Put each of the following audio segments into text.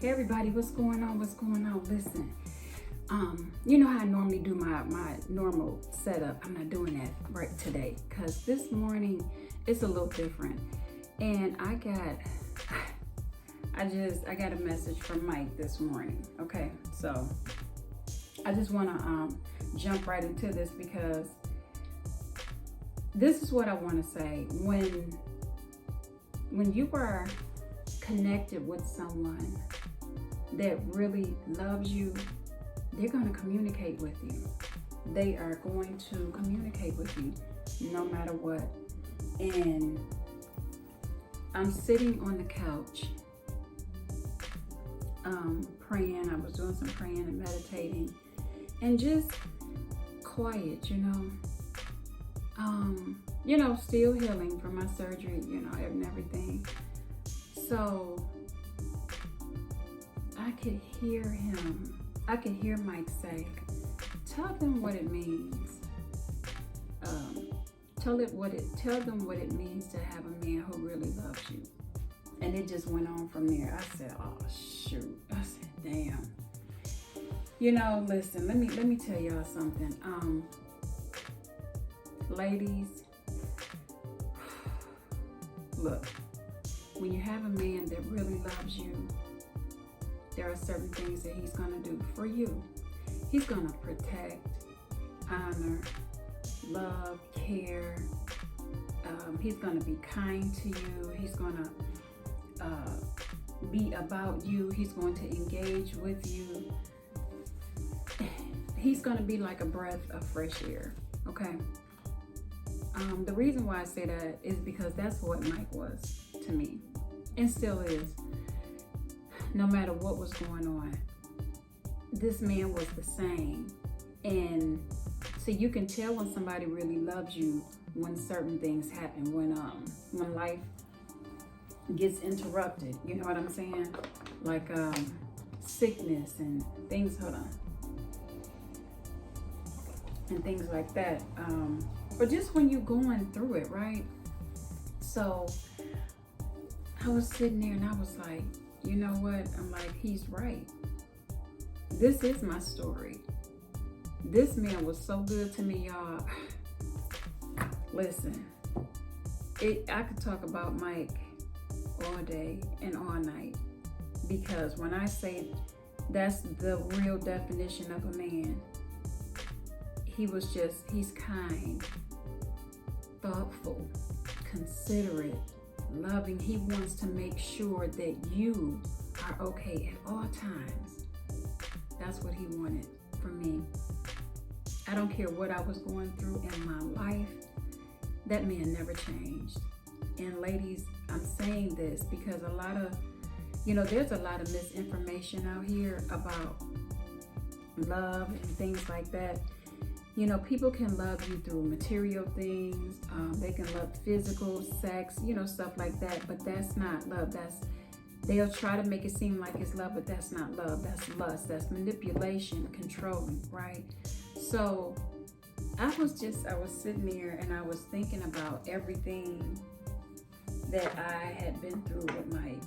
Hey everybody, what's going on? What's going on? Listen, you know how I normally do my normal setup. I'm not doing that right today because this morning it's a little different. And I got a message from Mike this morning. Okay, so I just want to jump right into this because this is what I want to say. When you are connected with someone that really loves you, they're going to communicate with you. They are going to communicate with you no matter what. And I'm sitting on the couch praying. I was doing some praying and meditating and just quiet, still healing from my surgery, and everything. So I could hear him. I could hear Mike say, tell them what it means. Tell them what it means to have a man who really loves you. And it just went on from there. I said, oh shoot. I said, damn. Listen, let me tell y'all something. Ladies, look, when you have a man that really loves you, there are certain things that he's going to do for you. He's going to protect, honor, love, care. He's going to be kind to you. He's going to be about you. He's going to engage with you. He's going to be like a breath of fresh air, okay? The reason why I say that is because that's what Mike was to me and still is. No matter what was going on, this man was the same. And so you can tell when somebody really loves you when certain things happen, when life gets interrupted, you know what I'm saying? Like sickness and things, and things like that. Or just when you're going through it, right? So I was sitting there and I was like, you know what? I'm like, he's right. This is my story. This man was so good to me, y'all. Listen, I could talk about Mike all day and all night, because when I say that's the real definition of a man, he's kind, thoughtful, considerate, loving. He wants to make sure that you are okay at all times. That's what he wanted from me. I don't care what I was going through in my life. That man never changed. And ladies, I'm saying this because there's a lot of misinformation out here about love and things like that. People can love you through material things. They can love physical, sex, stuff like that. But that's not love. They'll try to make it seem like it's love, but that's not love. That's lust. That's manipulation, controlling, right? So I was sitting there and I was thinking about everything that I had been through with Mike.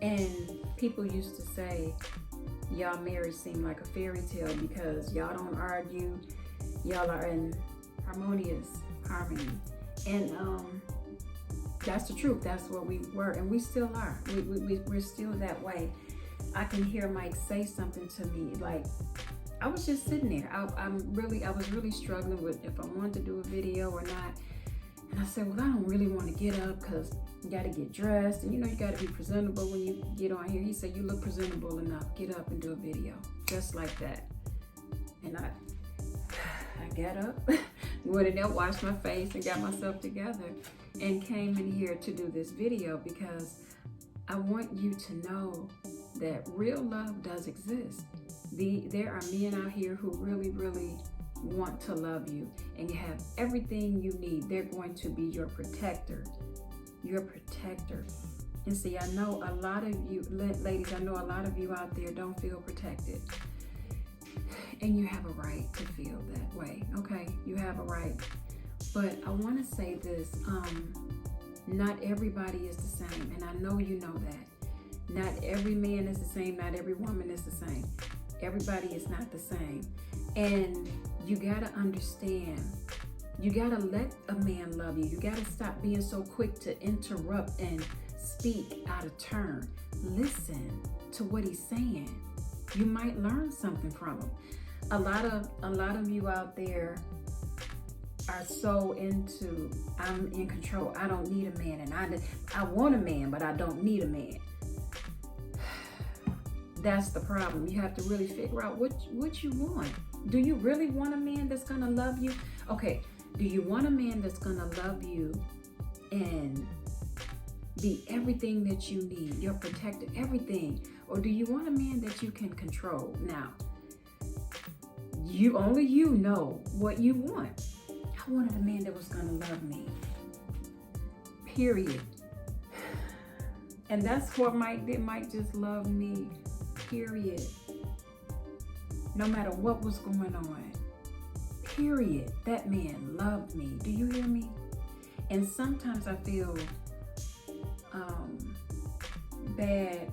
And people used to say, y'all marriage seemed like a fairy tale because y'all don't argue. Y'all are in harmony. And that's the truth. That's what we were, and we still are. We're still that way. I can hear Mike say something to me. Like, I was just sitting there. I was really struggling with if I wanted to do a video or not. And I said, well, I don't really want to get up because you got to get dressed. And, you got to be presentable when you get on here. He said, you look presentable enough. Get up and do a video. Just like that. And I got up, went in there, washed my face, and got myself together and came in here to do this video because I want you to know that real love does exist. There are men out here who really, really want to love you, and you have everything you need. They're going to be your protector. And see, I know a lot of you, ladies, I know a lot of you out there don't feel protected. And you have a right to feel that way, okay? You have a right. But I want to say this, not everybody is the same, and I know you know that. Not every man is the same. Not every woman is the same. Everybody is not the same. And you got to understand, you got to let a man love you. You got to stop being so quick to interrupt and speak out of turn. Listen to what he's saying. You might learn something from him. A lot of you out there are so into, I'm in control. I don't need a man, and I want a man, but I don't need a man. That's the problem. You have to really figure out what you want. Do you really want a man that's gonna love you? Okay, do you want a man that's gonna love you and be everything that you need, your protector, everything? Or do you want a man that you can control? Now, only you know what you want. I wanted a man that was gonna love me. Period. And that's what they might just love me. Period. No matter what was going on. Period. That man loved me. Do you hear me? And sometimes I feel bad,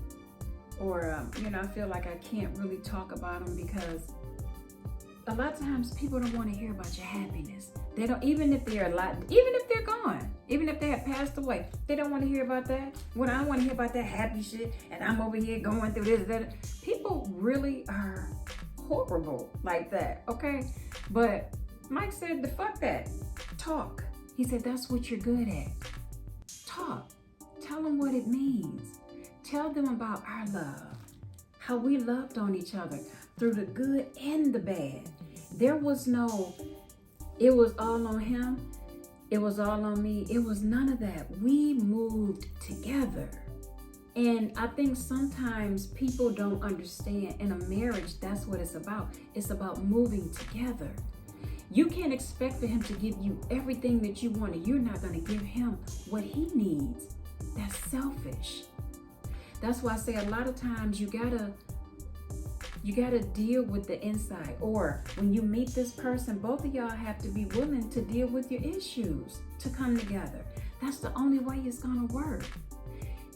or I feel like I can't really talk about them, because a lot of times people don't want to hear about your happiness. They don't, even if they're alive, even if they're gone, even if they have passed away, they don't want to hear about that. When I don't want to hear about that happy shit, and I'm over here going through this, that. People really are horrible like that, okay? But Mike said, fuck that. Talk. He said, that's what you're good at. Talk. Tell them what it means. Tell them about our love, how we loved on each other through the good and the bad. There was no, it was all on him, it was all on me. It was none of that. We moved together. And I think sometimes people don't understand, in a marriage, that's what it's about. It's about moving together. You can't expect for him to give you everything that you want, and you're not going to give him what he needs. That's selfish. That's why I say a lot of times you gotta deal with the inside. Or when you meet this person, both of y'all have to be willing to deal with your issues to come together. That's the only way it's gonna work.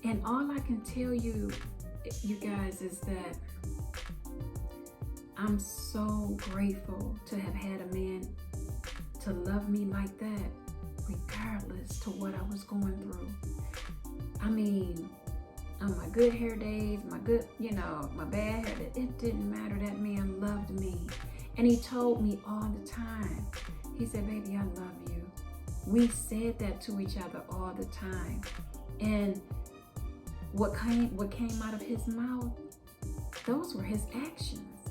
And all I can tell you guys, is that I'm so grateful to have had a man to love me like that, regardless to what I was going through. I mean, on my good hair days, my bad hair days, it didn't matter. That man loved me. And he told me all the time. He said, baby, I love you. We said that to each other all the time. And what came out of his mouth, those were his actions.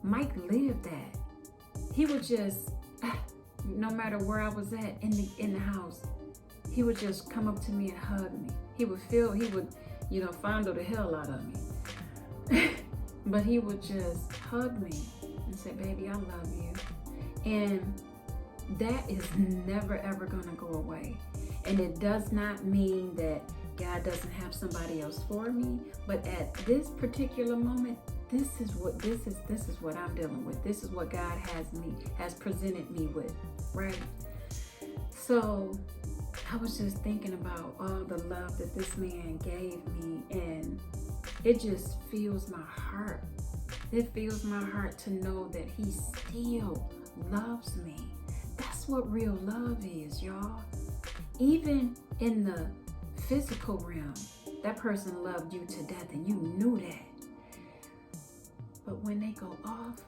Mike lived that. He would just, no matter where I was at in the house, he would just come up to me and hug me. He would fondle the hell out of me. But he would just hug me and say, baby, I love you. And that is never, ever gonna go away. And it does not mean that God doesn't have somebody else for me. But at this particular moment, this is what I'm dealing with. This is what God has presented me with, right? So I was just thinking about all the love that this man gave me, and it just fills my heart. It fills my heart to know that he still loves me. That's what real love is, y'all. Even in the physical realm, that person loved you to death and you knew that. But when they go off,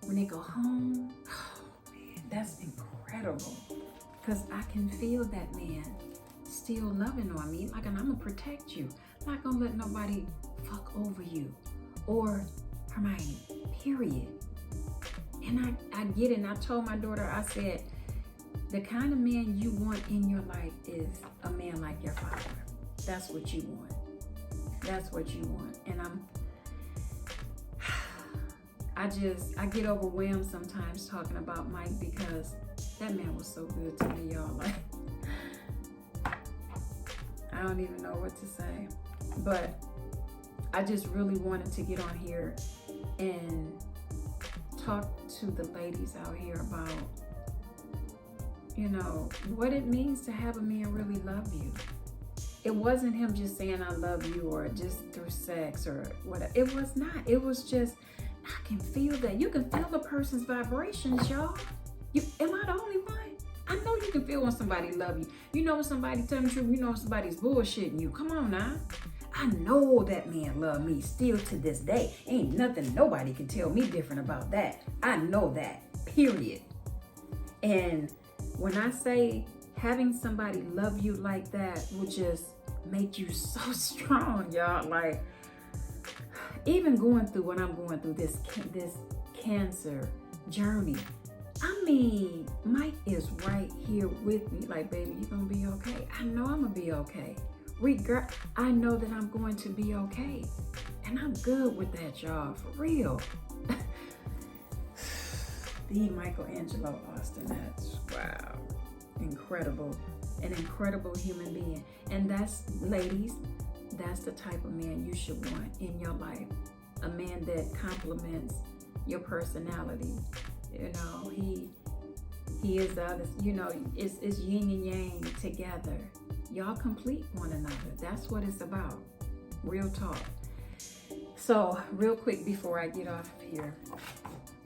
when they go home, oh man, that's incredible. Because I can feel that man still loving on me. Like, and I'm going to protect you. I'm not going to let nobody fuck over you. Or Hermione, period. And I get it. And I told my daughter, I said, the kind of man you want in your life is a man like your father. That's what you want. That's what you want. And I get overwhelmed sometimes talking about Mike, because that man was so good to me, y'all. Like, I don't even know what to say. But I just really wanted to get on here and talk to the ladies out here about, what it means to have a man really love you. It wasn't him just saying I love you or just through sex or whatever. It was not. It was just, I can feel that. You can feel the person's vibrations, y'all. Am I the only one? I know you can feel when somebody love you. You know when somebody telling the truth. You know when somebody's bullshitting you. Come on now. I know that man love me still to this day. Ain't nothing nobody can tell me different about that. I know that, period. And when I say having somebody love you like that will just make you so strong, y'all. Like, even going through what I'm going through, this cancer journey, I mean, Mike is right here with me. Like, baby, you're gonna be okay. I know I'm gonna be okay. I know that I'm going to be okay. And I'm good with that, y'all, for real. The Michelangelo Austin, that's, wow, incredible. An incredible human being. And that's, ladies, that's the type of man you should want in your life. A man that complements your personality. You know, he is the other, you know, it's yin and yang together. Y'all complete one another. That's what it's about. Real talk. So, real quick before I get off here,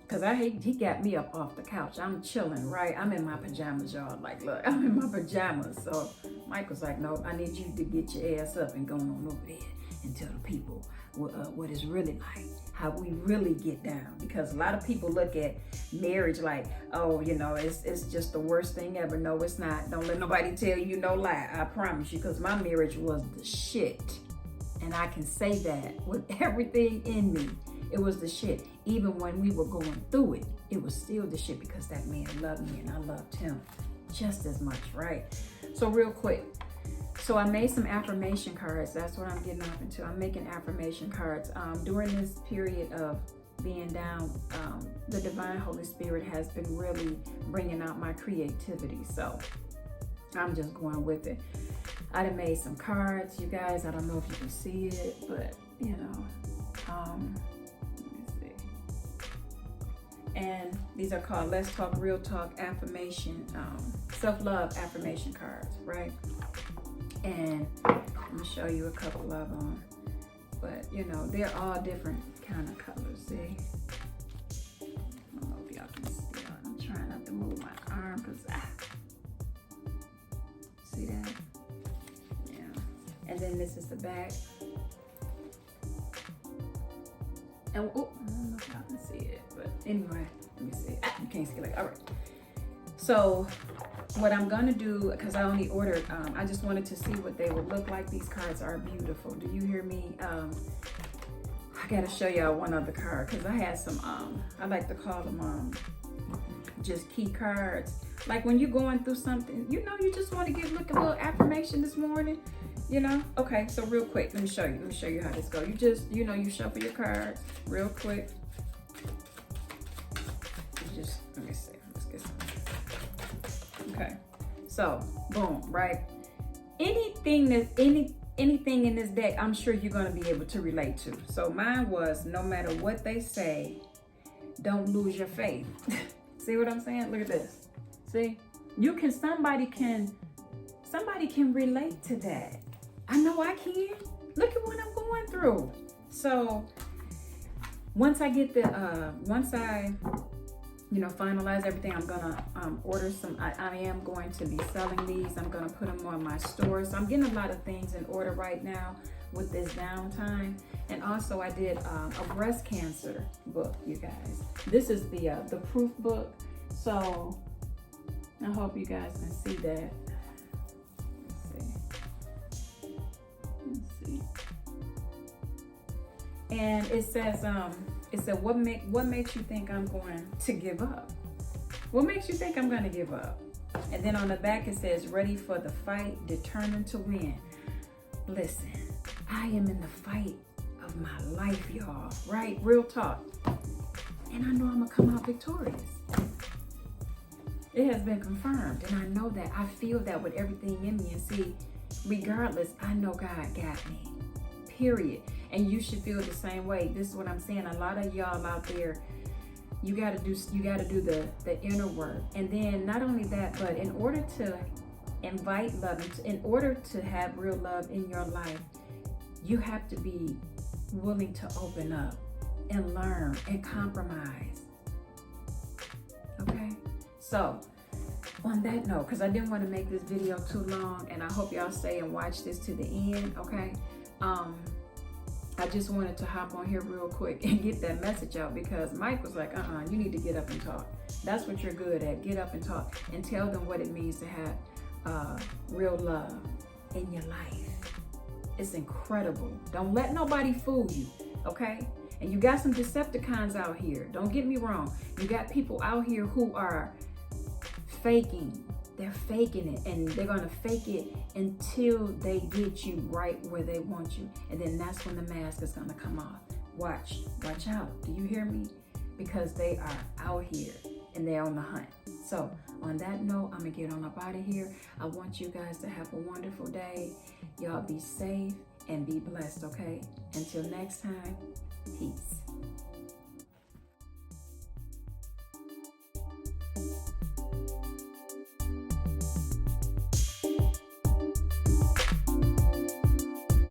because he got me up off the couch. I'm chilling, right? I'm in my pajamas, y'all. Like, look, I'm in my pajamas. So, Mike was like, no, I need you to get your ass up and go on over there and tell the people what it's really like, how we really get down. Because a lot of people look at marriage like, oh, you know, it's just the worst thing ever. No, it's not. Don't let nobody tell you no lie. I promise you, because my marriage was the shit. And I can say that with everything in me. It was the shit. Even when we were going through it, it was still the shit because that man loved me and I loved him just as much, right? So real quick. So I made some affirmation cards. That's what I'm getting off into. I'm making affirmation cards. During this period of being down, the Divine Holy Spirit has been really bringing out my creativity. So I'm just going with it. I done made some cards, you guys. I don't know if you can see it, but you know, let me see. And these are called Let's Talk Real Talk affirmation, self-love affirmation cards, right? And I'm gonna show you a couple of them, but you know, they're all different kind of colors. See? I don't know if y'all can see. I'm trying not to move my arm because see that? Yeah. And then this is the back. And oh, I don't know if y'all can see it, but anyway, let me see. You can't see it. All right. So what I'm gonna do, because I only ordered, I just wanted to see what they would look like. These cards are beautiful. Do you hear me? I gotta show y'all one other card because I had some, I like to call them just key cards. Like when you're going through something, you know, you just want to look a little affirmation this morning, you know? Okay, so real quick, let me show you how this goes. You just, you know, you shuffle your cards real quick. You just, let me see, let's get some. Okay, so boom, right? Anything in this deck, I'm sure you're gonna be able to relate to. So mine was, no matter what they say, don't lose your faith. See what I'm saying? Look at this. See, somebody can relate to that. I know I can. Look at what I'm going through. So once I get finalize everything, I'm gonna order some. I am going to be selling these. I'm gonna put them on my store. So I'm getting a lot of things in order right now with this downtime. And also I did a breast cancer book, you guys. This is the proof book. So I hope you guys can see that. Let's see. And it says, what makes you think I'm going to give up? What makes you think I'm going to give up? And then on the back it says, ready for the fight, determined to win. Listen, I am in the fight of my life, y'all, right? Real talk. And I know I'm gonna come out victorious. It has been confirmed, and I know that. I feel that with everything in me. And see, regardless, I know God got me, period. And you should feel the same way. This is what I'm saying. A lot of y'all out there, you gotta do the inner work. And then not only that, but in order invite love. In order to have real love in your life, you have to be willing to open up and learn and compromise. Okay? So, on that note, because I didn't want to make this video too long, and I hope y'all stay and watch this to the end, okay? I just wanted to hop on here real quick and get that message out, because Mike was like, you need to get up and talk. That's what you're good at. Get up and talk and tell them what it means to have real love in your life. It's incredible. Don't let nobody fool you, okay? And you got some Decepticons out here. Don't get me wrong. You got people out here who are faking. They're faking it, and they're gonna fake it until they get you right where they want you, and then that's when the mask is gonna come off. Watch out. Do you hear me? Because they are out here and they're on the hunt. So on that note, I'm gonna get on up out of here. I want you guys to have a wonderful day. Y'all be safe and be blessed, okay? Until next time, peace.